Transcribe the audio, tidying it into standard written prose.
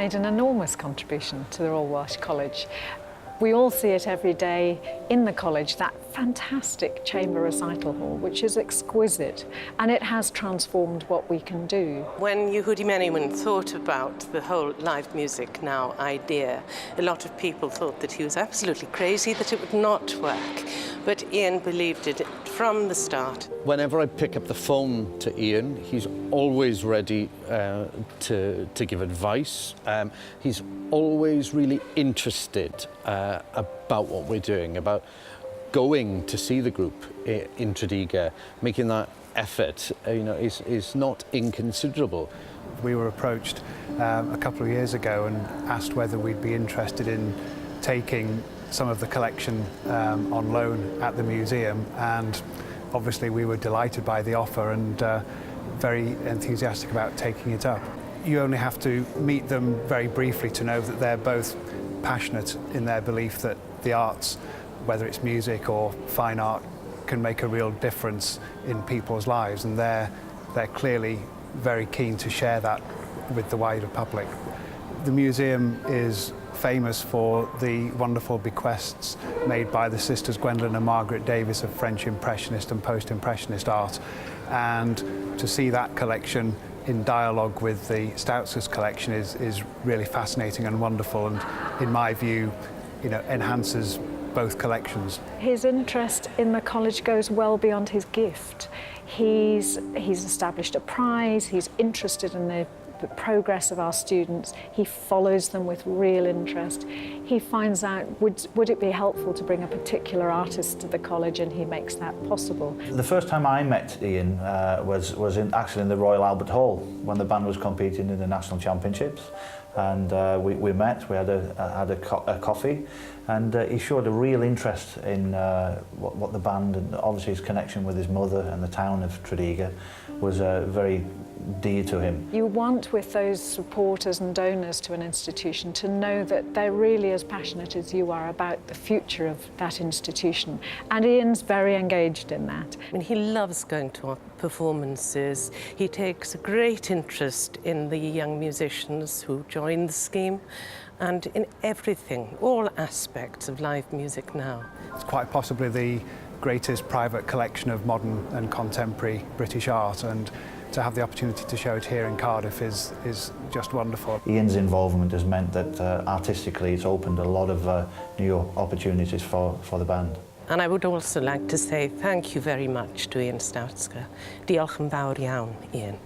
made an enormous contribution to the Royal Welsh College. We all see it every day in the college, that fantastic chamber recital hall, which is exquisite, and it has transformed what we can do. When Yehudi Menaimin thought about the whole live music now idea, a lot of people thought that he was absolutely crazy, that it would not work. But Ian believed it from the start. Whenever I pick up the phone to Ian, he's always ready to give advice. He's always really interested about what we're doing, about going to see the group in Tredegar, making that effort, is not inconsiderable. We were approached a couple of years ago and asked whether we'd be interested in taking some of the collection on loan at the museum, and obviously we were delighted by the offer and very enthusiastic about taking it up. You only have to meet them very briefly to know that they're both passionate in their belief that the arts, whether it's music or fine art, can make a real difference in people's lives, and they're clearly very keen to share that with the wider public. The museum is famous for the wonderful bequests made by the sisters Gwendolyn and Margaret Davies of French Impressionist and Post-Impressionist art, and to see that collection in dialogue with the Stoutses collection is really fascinating and wonderful, and in my view, enhances both collections. His interest in the college goes well beyond his gift. He's established a prize, he's interested in the progress of our students, he follows them with real interest. He finds out, would it be helpful to bring a particular artist to the college, and he makes that possible. The first time I met Ian was actually in the Royal Albert Hall when the band was competing in the National Championships, and we met, we had a coffee, and he showed a real interest in what the band, and obviously his connection with his mother and the town of Tredegar was very dear to him. You want, with those supporters and donors to an institution, to know that they're really as passionate as you are about the future of that institution, and Ian's very engaged in that. I mean, he loves going to our performances. He takes a great interest in the young musicians who join the scheme, and in everything, all aspects of live music now. It's quite possibly the greatest private collection of modern and contemporary British art, and to have the opportunity to show it here in Cardiff is just wonderful. Ian's involvement has meant that artistically it's opened a lot of new opportunities for the band. And I would also like to say thank you very much to Ian Stoutska. Diolch yn fawr iawn, Ian.